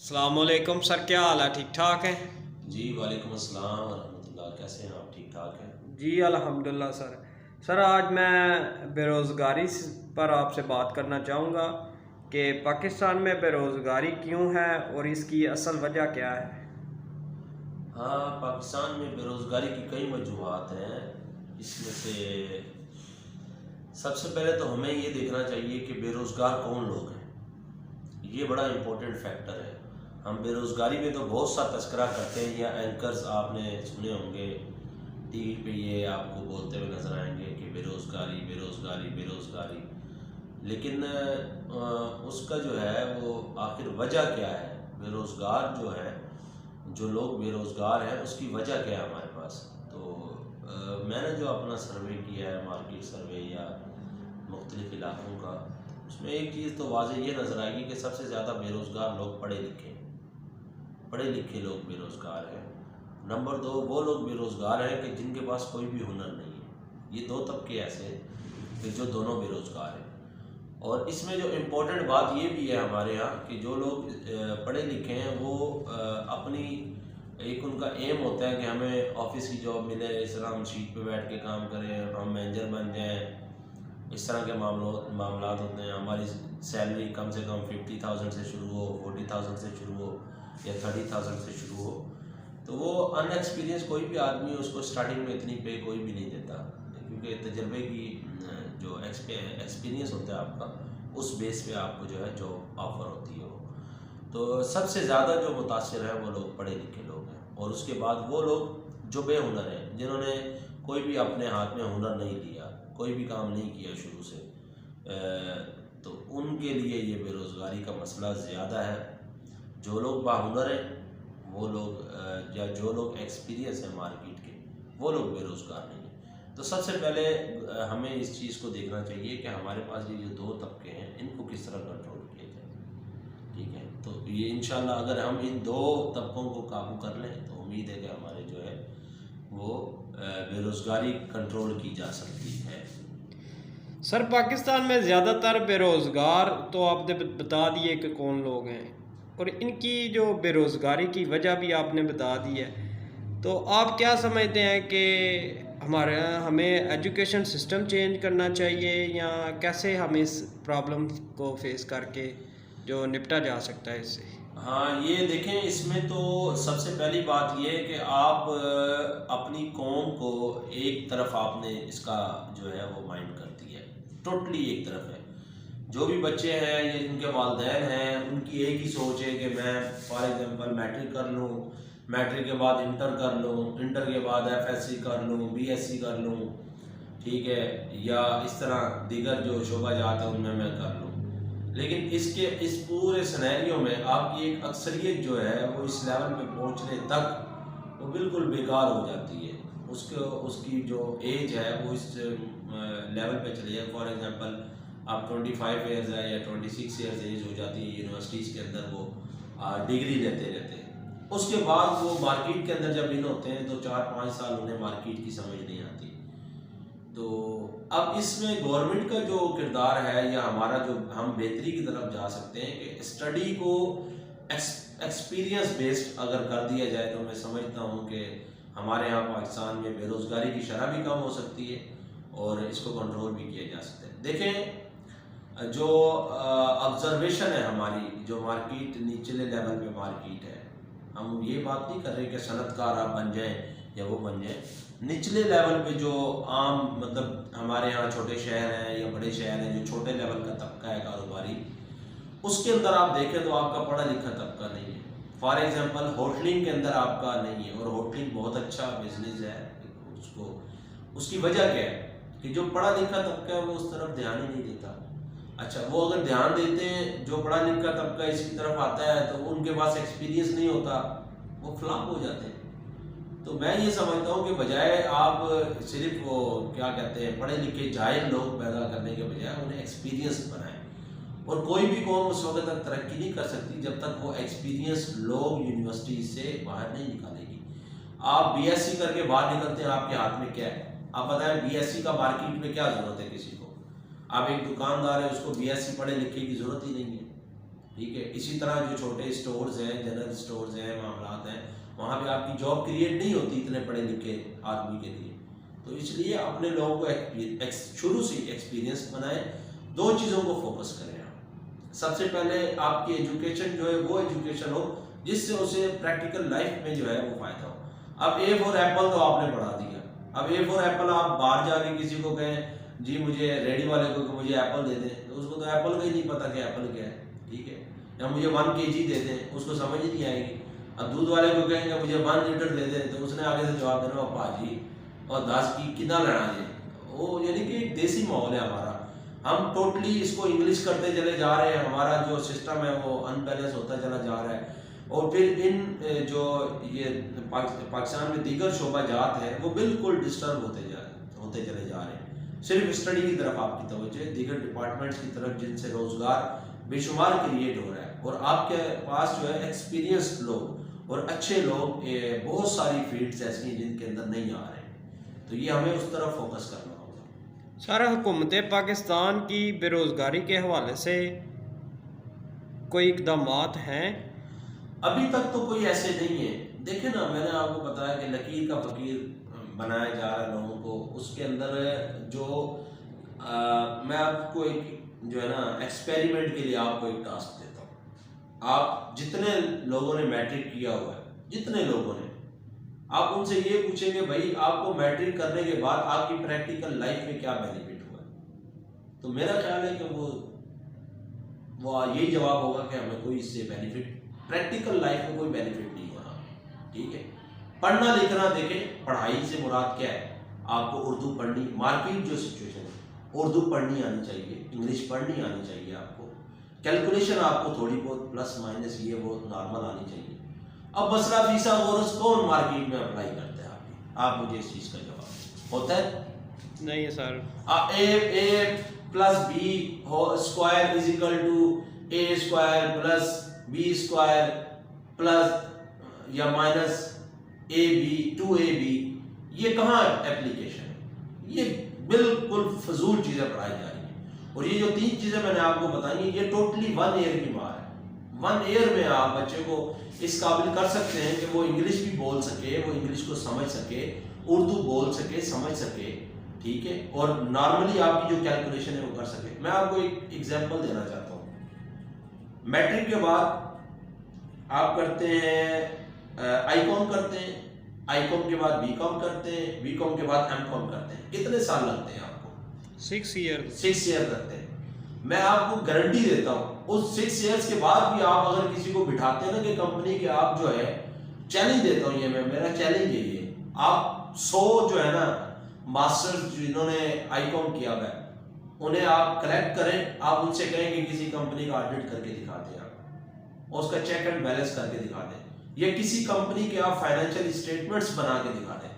السلام علیکم سر، کیا حال ہے؟ ٹھیک ٹھاک ہیں؟ جی وعلیکم السلام ورحمۃ اللہ، کیسے ہیں آپ؟ ٹھیک ٹھاک ہیں جی الحمدللہ سر آج میں بے روزگاری پر آپ سے بات کرنا چاہوں گا کہ پاکستان میں بے روزگاری کیوں ہے اور اس کی اصل وجہ کیا ہے؟ ہاں، پاکستان میں بے روزگاری کی کئی وجوہات ہیں۔ اس میں سے سب سے پہلے تو ہمیں یہ دیکھنا چاہیے کہ بے روزگار کون لوگ ہیں۔ یہ بڑا امپورٹنٹ فیکٹر ہے۔ ہم بے روزگاری میں تو بہت سا تذکرہ کرتے ہیں، یا اینکرز آپ نے سنے ہوں گے ٹی وی پہ، یہ آپ کو بولتے ہوئے نظر آئیں گے کہ بے روزگاری بے روزگاری بے روزگاری، لیکن اس کا جو ہے وہ آخر وجہ کیا ہے؟ بے روزگار جو ہے، جو لوگ بے روزگار ہیں، اس کی وجہ کیا ہے ہمارے پاس؟ تو میں نے جو اپنا سروے کیا ہے، مارکیٹ سروے یا مختلف علاقوں کا، اس میں ایک چیز تو واضح یہ نظر آئے گی کہ سب سے زیادہ بے روزگار لوگ پڑھے لکھے لوگ بے روزگار ہیں۔ نمبر 2، وہ لوگ بے روزگار ہیں کہ جن کے پاس کوئی بھی ہنر نہیں ہے۔ یہ دو طبقے ایسے ہیں کہ جو دونوں بے روزگار ہیں۔ اور اس میں جو امپورٹنٹ بات یہ بھی ہے ہمارے ہاں کہ جو لوگ پڑھے لکھے ہیں، وہ اپنی ایک ان کا ایم ہوتا ہے کہ ہمیں آفس کی جاب ملے، اس طرح ہم شیٹ پہ بیٹھ کے کام کریں، ہم مینیجر بن جائیں، اس طرح کے معاملات ہوتے ہیں۔ ہماری سیلری کم سے کم 50,000 سے شروع ہو، 40,000 سے شروع ہو، یا 30,000 سے شروع ہو۔ تو وہ ان ایکسپیرینس کوئی بھی آدمی اس کو اسٹارٹنگ میں اتنی پے کوئی بھی نہیں دیتا، کیونکہ تجربے کی جو ایکسپیرینس ہوتا ہے آپ کا، اس بیس پہ آپ کو جو ہے جاب آفر ہوتی ہے۔ تو سب سے زیادہ جو متاثر ہے وہ لوگ پڑھے لکھے لوگ ہیں، اور اس کے بعد وہ لوگ جو بے ہنر ہیں، جنہوں نے کوئی بھی اپنے ہاتھ میں ہنر نہیں لیا، کوئی بھی کام نہیں کیا شروع سے، تو ان کے لیے یہ بے روزگاری کا مسئلہ زیادہ ہے۔ جو لوگ باہنر ہیں وہ لوگ، یا جو لوگ ایکسپیرینس ہیں مارکیٹ کے، وہ لوگ بے روزگار نہیں ہیں۔ تو سب سے پہلے ہمیں اس چیز کو دیکھنا چاہیے کہ ہمارے پاس یہ جو دو طبقے ہیں، ان کو کس طرح کنٹرول کیا جائے۔ ٹھیک ہے، تو یہ انشاءاللہ اگر ہم ان دو طبقوں کو قابو کر لیں تو امید ہے کہ ہمارے جو ہے وہ بے روزگاری کنٹرول کی جا سکتی ہے۔ سر پاکستان میں زیادہ تر بے روزگار تو آپ نے بتا دیے کہ کون لوگ ہیں، اور ان کی جو بے روزگاری کی وجہ بھی آپ نے بتا دی ہے۔ تو آپ کیا سمجھتے ہیں کہ ہمیں ایجوکیشن سسٹم چینج کرنا چاہیے، یا کیسے ہم اس پرابلم کو فیس کر کے جو نپٹا جا سکتا ہے اس سے؟ ہاں، یہ دیکھیں، اس میں تو سب سے پہلی بات یہ ہے کہ آپ اپنی قوم کو ایک طرف آپ نے اس کا جو ہے وہ مائنڈ کر دیا ہے، ٹوٹلی ایک طرف ہے۔ جو بھی بچے ہیں یا جن کے والدین ہیں، ان کی ایک ہی سوچ ہے کہ میں فار ایگزامپل میٹرک کر لوں، میٹرک کے بعد انٹر کر لوں، انٹر کے بعد ایف ایس سی کر لوں، بی ایس سی کر لوں، ٹھیک ہے، یا اس طرح دیگر جو شعبہ جات ہیں ان میں کر لوں۔ لیکن اس پورے سینیریو میں آپ کی ایک اکثریت جو ہے وہ اس لیول پہ پہنچنے تک وہ بالکل بیکار ہو جاتی ہے۔ اس کی جو ایج ہے وہ اس لیول پہ چلی جائے۔ فار ایگزامپل آپ 25 ایئرز ہے یا 26 ایئرز ایج ہو جاتی ہے یونیورسٹیز کے اندر، وہ ڈگری لیتے رہتے ہیں۔ اس کے بعد وہ مارکیٹ کے اندر جب ان ہوتے ہیں تو 4-5 سال انہیں مارکیٹ کی سمجھ نہیں آتی۔ تو اب اس میں گورنمنٹ کا جو کردار ہے، یا ہمارا جو ہم بہتری کی طرف جا سکتے ہیں کہ اسٹڈی کو ایکسپیرینس بیسڈ اگر کر دیا جائے تو میں سمجھتا ہوں کہ ہمارے یہاں پاکستان میں بے روزگاری کی شرح بھی کم ہو سکتی ہے اور اس کو کنٹرول بھی کیا جا سکتا ہے۔ دیکھیں، جو آبزرویشن ہے ہماری، جو مارکیٹ نچلے لیول پہ مارکیٹ ہے، ہم یہ بات نہیں کر رہے کہ صنعت کار آپ بن جائیں یا وہ بن جائیں۔ نچلے لیول پہ جو عام، مطلب ہمارے یہاں چھوٹے شہر ہیں یا بڑے شہر ہیں، جو چھوٹے لیول کا طبقہ ہے کاروباری، اس کے اندر آپ دیکھیں تو آپ کا پڑھا لکھا طبقہ نہیں ہے۔ فار ایگزامپل ہوٹلنگ کے اندر آپ کا نہیں ہے، اور ہوٹلنگ بہت اچھا بزنس ہے، اس کی وجہ کیا ہے کہ جو پڑھا لکھا طبقہ ہے وہ اس طرف دھیان ہی نہیں دیتا۔ اچھا، وہ اگر دھیان دیتے ہیں، جو پڑھا لکھا طبقہ اس کی طرف آتا ہے تو ان کے پاس ایکسپیرینس نہیں ہوتا، وہ فلاپ ہو جاتے ہیں۔ تو میں یہ سمجھتا ہوں کہ بجائے آپ صرف وہ کیا کہتے ہیں پڑھے لکھے جاہل لوگ پیدا کرنے کے بجائے انہیں ایکسپیرینس بنائیں۔ اور کوئی بھی قوم اس وقت تک ترقی نہیں کر سکتی جب تک وہ ایکسپیرینس لوگ یونیورسٹی سے باہر نہیں نکالے گی۔ آپ بی ایس سی کر کے باہر نکلتے ہیں، آپ کے ہاتھ میں کیا ہے؟ آپ بتائیں، بی ایس سی کا مارکیٹ میں کیا ضرورت ہے کسی کو؟ آپ ایک دکاندار ہے، اس کو بی ایس سی پڑھے لکھے کی ضرورت ہی نہیں ہے۔ ٹھیک ہے. اسی طرح جو چھوٹے اسٹورز ہیں، جنرل اسٹورز ہیں، معاملات ہیں، وہاں پہ آپ کی جاب کریٹ نہیں ہوتی اتنے پڑھے لکھے آدمی کے لیے. تو اس لیے اپنے لوگوں کو شروع سے ایکسپیرینس بنائیں. 2 چیزوں کو فوکس کریں آپ. سب سے پہلے آپ کی ایجوکیشن جو ہے وہ ایجوکیشن ہو جس سے اسے پریکٹیکل لائف میں جو ہے وہ فائدہ ہو. اب اے فور ایپل تو آپ نے پڑھا دیا. اب اے فور ایپل آپ باہر جا کے کسی کو کہیں جی مجھے ریڈی والے کو کہ مجھے ایپل دے دیں، تو اس کو تو ایپل کا ہی نہیں پتا کہ ایپل کیا ہے. ٹھیک ہے. یا مجھے 1 kg دے دیں، اس کو سمجھ ہی نہیں آئے گی. اب دودھ والے کو کہیں گے مجھے 1 لیٹر دے دیں، تو اس نے آگے سے جواب دینا پا جی اور 10 کی کتنا لینا جی. وہ یعنی کہ ایک دیسی ماحول ہے ہمارا. ہم ٹوٹلی اس کو انگلش کرتے چلے جا رہے ہیں. ہمارا جو سسٹم ہے وہ ان بیلنس ہوتا چلا جا رہا ہے. اور پھر ان جو یہ پاکستان میں دیگر شعبہ جات ہیں وہ بالکل ڈسٹرب ہوتے چلے جا رہے ہیں. صرف اسٹڈی کی طرف آپ کی توجہ ہے، دیگر ڈپارٹمنٹس کی طرف جن سے روزگار بے شمار کریٹ ہو رہا ہے. اور آپ کے پاس جو ہے ایکسپیرینسڈ لوگ اور اچھے لوگ بہت ساری فیلڈز ایسی ہیں جن کے اندر نہیں آ رہے ہیں. تو یہ ہمیں اس طرف فوکس کرنا ہوگا. سر حکومت پاکستان کی بے روزگاری کے حوالے سے کوئی اقدامات ہیں؟ ابھی تک تو کوئی ایسے نہیں ہے. دیکھیں نا، میں نے آپ کو بتایا کہ لکیر کا فقیر بنایا جا رہا ہے لوگوں کو. اس کے اندر جو میں آپ کو ایک جو ہے نا ایکسپیریمنٹ کے لیے آپ کو ایک ٹاسک دیتا ہوں. آپ جتنے لوگوں نے میٹرک کیا ہوا ہے، جتنے لوگوں نے، آپ ان سے یہ پوچھیں گے بھائی آپ کو میٹرک کرنے کے بعد آپ کی پریکٹیکل لائف میں کیا بینیفٹ ہوا ہے. تو میرا خیال ہے کہ وہ یہی جواب ہوگا کہ ہمیں کوئی اس سے بینیفٹ، پریکٹیکل لائف میں کوئی بینیفٹ نہیں ہو رہا. ٹھیک ہے. پڑھنا لکھنا دیکھیں، پڑھائی سے مراد کیا ہے؟ آپ کو اردو پڑھنی، مارکیٹ جو سچویشن ہے اردو پڑھنی آنی چاہیے، انگلش پڑھنی آنی چاہیے آپ کو، کیلکولیشن آپ کو تھوڑی بہت پلس مائنس یہ وہ نارمل آنی چاہیے. اب مسئلہ فیسا غورس کون مارکیٹ میں اپلائی کرتا ہے؟ آپ مجھے اس چیز کا جواب ہوتا ہے نہیں ہے sir. A plus b square is equal to a square plus b square plus یا مائنس اے بی 2ab. یہ کہاں اپلیکیشن ہے؟ یہ بالکل فضول چیزیں پڑھائی جا رہی ہیں. اور یہ جو 3 چیزیں میں نے آپ کو بتائی ہیں یہ ٹوٹلی 1 ایئر کی مار ہے. 1 ایئر میں آپ بچے کو اس قابل کر سکتے ہیں کہ وہ انگلش بھی بول سکے، وہ انگلش کو سمجھ سکے، اردو بول سکے، سمجھ سکے. ٹھیک ہے. اور نارملی آپ کی جو کیلکولیشن ہے وہ کر سکے. میں آپ کو ایک ایگزامپل دینا چاہتا ہوں. میٹرک کے بعد آپ کرتے ہیں آئی کام کرتے ہیں، آئی کام کے بعد بی کام کرتے ہیں، بی کام کے بعد ایم کام کرتے ہیں. کتنے سال لگتے ہیں آپ کو؟ 6 ایئر. 6 ایئر لگتے ہیں. میں آپ کو گارنٹی دیتا ہوں اس 6 ایئرس کے بعد بھی آپ اگر کسی کو بٹھاتے ہیں نا کہ کمپنی کے آپ جو ہے، چیلنج دیتا ہوں، یہ میرا چیلنج ہے، یہ آپ 100 جو ہے نا ماسٹر جنہوں نے آئی کام کیا ہوا ہے انہیں آپ کلیکٹ کریں، آپ ان سے کہیں کہ کسی کمپنی کا آڈٹ کر کے دکھاتے ہیں آپ، اور اس کا چیک اینڈ بیلنس کر کے دکھا دیں، یا کسی کمپنی کے آپ فائنینشیل اسٹیٹمنٹس بنا کے دکھا دیں.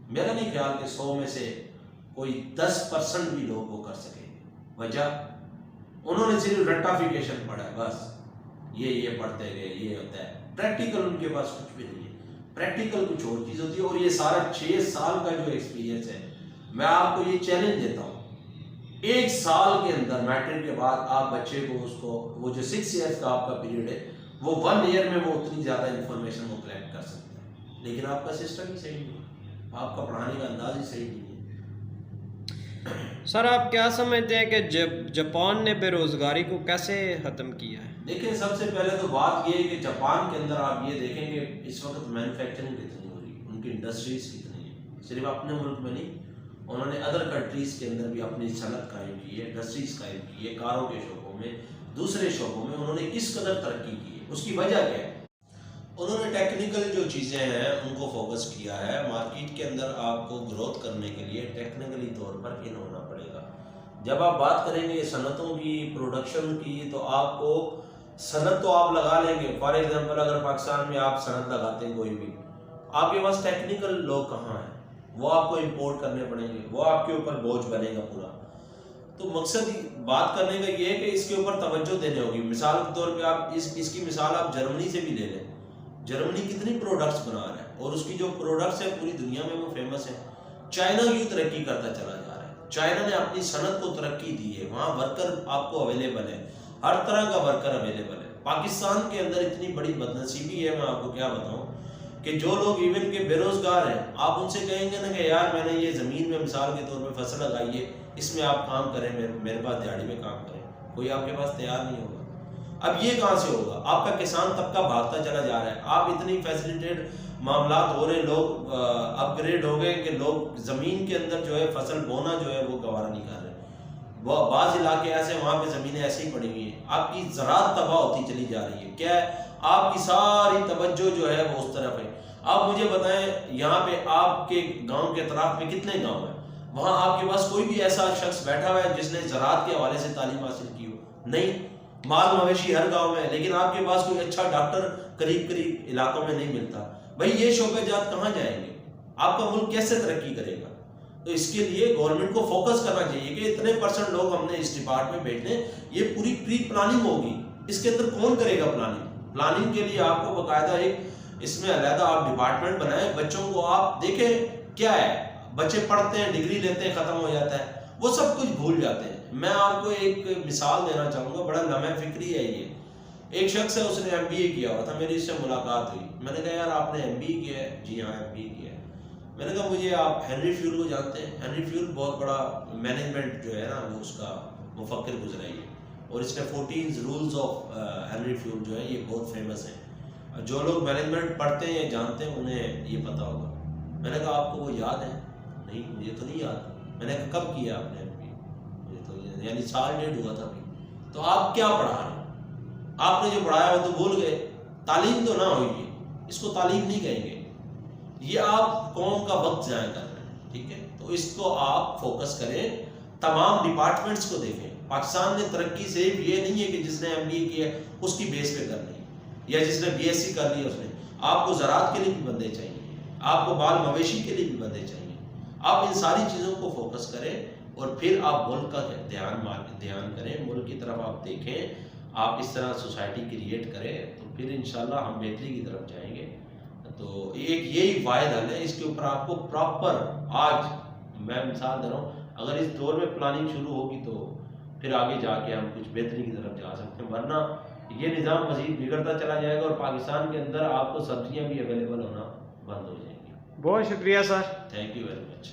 میرا نہیں خیال کہ 100 میں سے کوئی 10% بھی لوگ وہ کر سکے. وجہ انہوں نے صرف رٹافیکیشن پڑھا ہے، بس یہ پڑھتے گئے، یہ ہوتا ہے. پریکٹیکل ان کے پاس کچھ بھی نہیں ہے. پریکٹیکل کچھ اور چیز ہوتی ہے. اور یہ سارا 6 سال کا جو ایکسپیرینس ہے، میں آپ کو یہ چیلنج دیتا ہوں 1 سال کے اندر میٹرک کے بعد آپ بچے کو اس کو وہ جو 6 ایئرس کا آپ کا پیریڈ ہے وہ 1 ایئر میں وہ اتنی زیادہ انفارمیشن وہ کلیکٹ کر سکتے ہیں. لیکن آپ کا سسٹم ہی صحیح نہیں ہے، آپ کا پڑھانے کا انداز ہی صحیح نہیں ہے. سر آپ کیا سمجھتے ہیں کہ جاپان نے بے روزگاری کو کیسے ختم کیا ہے؟ دیکھیں، سب سے پہلے تو بات یہ ہے کہ جاپان کے اندر آپ یہ دیکھیں کہ اس وقت مینوفیکچرنگ کتنی ہو رہی ہے، ان کی انڈسٹریز کتنی ہیں. صرف اپنے ملک میں نہیں، انہوں نے ادر کنٹریز کے اندر بھی اپنی صنعت قائم کی ہے، انڈسٹریز قائم کی ہے. کاروں کے شعبوں میں، دوسرے شعبوں میں انہوں نے کس قدر ترقی کی ہے، اس کی وجہ کیا ہے؟ انہوں نے ٹیکنیکل جو چیزیں ہیں ان کو فوکس کیا ہے. مارکیٹ کے اندر آپ کو گروتھ کرنے کے لیے ٹیکنیکلی طور پر ان ہونا پڑے گا. جب آپ بات کریں گے صنعتوں کی، پروڈکشن کی، تو آپ کو صنعت تو آپ لگا لیں گے. فار ایگزامپل اگر پاکستان میں آپ صنعت لگاتے ہیں کوئی بھی، آپ کے پاس ٹیکنیکل لوگ کہاں ہیں؟ وہ آپ کو امپورٹ کرنے پڑیں گے، وہ آپ کے اوپر بوجھ بنے گا پورا. تو مقصد بات کرنے کا یہ ہے کہ اس کے اوپر توجہ دینے ہوگی. مثال کے طور پہ آپ اس کی مثال آپ جرمنی سے بھی لے لیں. جرمنی کتنی پروڈکٹس بنا رہا ہے اور اس کی جو پروڈکٹس ہیں پوری دنیا میں وہ فیمس ہیں. چائنا کیوں ترقی کرتا چلا جا رہا ہے؟ چائنا نے اپنی صنعت کو ترقی دی ہے. وہاں ورکر آپ کو اویلیبل ہے، ہر طرح کا ورکر اویلیبل ہے. پاکستان کے اندر اتنی بڑی بدنصیبی ہے، میں آپ کو کیا بتاؤں، کہ جو لوگ ایون کے بے روزگار ہیں، آپ ان سے کہیں گے نا کہ یار میں نے یہ زمین میں مثال کے طور پہ فصل لگائی ہے، اس میں آپ کام کریں، میرے پاس دیہڑی میں کام کریں، کوئی آپ کے پاس تیار نہیں ہوگا۔ اب یہ کہاں سے ہوگا؟ آپ کا کسان طبقہ بھاگتا چلا جا رہا ہے، آپ اتنی فیسلیٹیڈ معاملات ہو رہے، لوگ اپ گریڈ ہو گئے کہ لوگ زمین کے اندر جو ہے فصل بونا جو ہے وہ گوارا نہیں کر رہے۔ بعض علاقے ایسے وہاں پہ زمینیں ایسی ہی پڑی ہوئی ہیں، آپ کی زراعت تباہ ہوتی چلی جا رہی ہے۔ کیا ہے؟ آپ کی ساری توجہ جو ہے وہ اس طرف ہے۔ آپ مجھے بتائیں یہاں پہ آپ کے گاؤں کے اطراف میں کتنے گاؤں ہیں؟ وہاں آپ کے پاس کوئی بھی ایسا شخص بیٹھا ہوا ہے جس نے زراعت کے حوالے سے تعلیم حاصل کی ہو؟ نہیں۔ مال مویشی ہر گاؤں میں ہے، لیکن آپ کے پاس کوئی اچھا ڈاکٹر قریب علاقوں میں نہیں ملتا۔ بھائی یہ شعبہ جات کہاں جائیں گے؟ آپ کا ملک کیسے ترقی کرے گا؟ تو اس کے لیے گورنمنٹ کو فوکس کرنا چاہیے کہ اتنے پرسنٹ لوگ ہم نے اس ڈپارٹمنٹ میں بھیجنے، یہ پوری پری پلاننگ ہوگی۔ اس کے اندر کون کرے گا پلاننگ؟ پلاننگ کے لیے آپ کو باقاعدہ ایک اس میں علیحدہ آپ ڈپارٹمنٹ بنائیں۔ بچوں کو آپ دیکھیں کیا ہے، بچے پڑھتے ہیں، ڈگری لیتے ہیں، ختم ہو جاتا ہے، وہ سب کچھ بھول جاتے ہیں۔ میں آپ کو ایک مثال دینا چاہوں گا، بڑا لمحہ فکری ہے یہ۔ ایک شخص ہے، اس نے MBA کیا ہوا تھا، میری اس سے ملاقات ہوئی، میں نے کہا یار آپ نے MBA کیا ہے؟ جی ہاں MBA کیا ہے۔ میں نے کہا مجھے آپ ہنری فیول کو جانتے ہیں؟ ہنری فیول بہت بڑا مینجمنٹ جو ہے نا وہ اس کا مفکر گزرا ہے، اور اس نے 14 رولز آف ہنری فیول جو ہے یہ بہت فیمس ہیں۔ جو لوگ مینجمنٹ پڑھتے ہیں یا جانتے ہیں انہیں یہ پتہ ہوگا۔ میں نے کہا آپ کو وہ یاد ہے؟ نہیں مجھے تو نہیں یاد۔ میں نے کہا کب کیا آپ نے MBA؟ مجھے تو یعنی سال ڈیڑھ ہوا تھا ابھی۔ تو آپ کیا پڑھا رہے ہیں؟ آپ نے جو پڑھایا وہ تو بھول گئے۔ تعلیم تو نہ ہوئی ہے، اس کو تعلیم نہیں کہیں گے، یہ آپ قوم کا وقت ضائع کر رہے ہیں، ٹھیک ہے؟ تو اس کو آپ فوکس کریں، تمام ڈپارٹمنٹس کو دیکھیں۔ پاکستان نے ترقی صرف یہ نہیں ہے کہ جس نے MBA کیا ہے اس کی بیس پہ کرنی ہے، یا جس نے BSc کر لی اس نے۔ آپ کو زراعت کے لیے بھی بندے چاہیے، آپ کو بال مویشی کے لیے بھی بندے چاہیے۔ آپ ان ساری چیزوں کو فوکس کریں اور پھر آپ ملک کا دھیان کریں، ملک کی طرف آپ دیکھیں، آپ اس طرح سوسائٹی کریٹ کریں، تو پھر انشاءاللہ ہم بہتری کی طرف جائیں گے۔ تو ایک یہی واحد حل ہے، اس کے اوپر آپ کو پراپر، آج میں مثال دے رہا ہوں، اگر اس دور میں پلاننگ شروع ہوگی تو پھر آگے جا کے ہم کچھ بہتری کی طرف جا سکتے ہیں، ورنہ یہ نظام مزید بگڑتا چلا جائے گا اور پاکستان کے اندر آپ کو سبزیاں بھی اویلیبل ہونا بند ہو جائیں گی۔ بہت شکریہ sir. Thank you very much.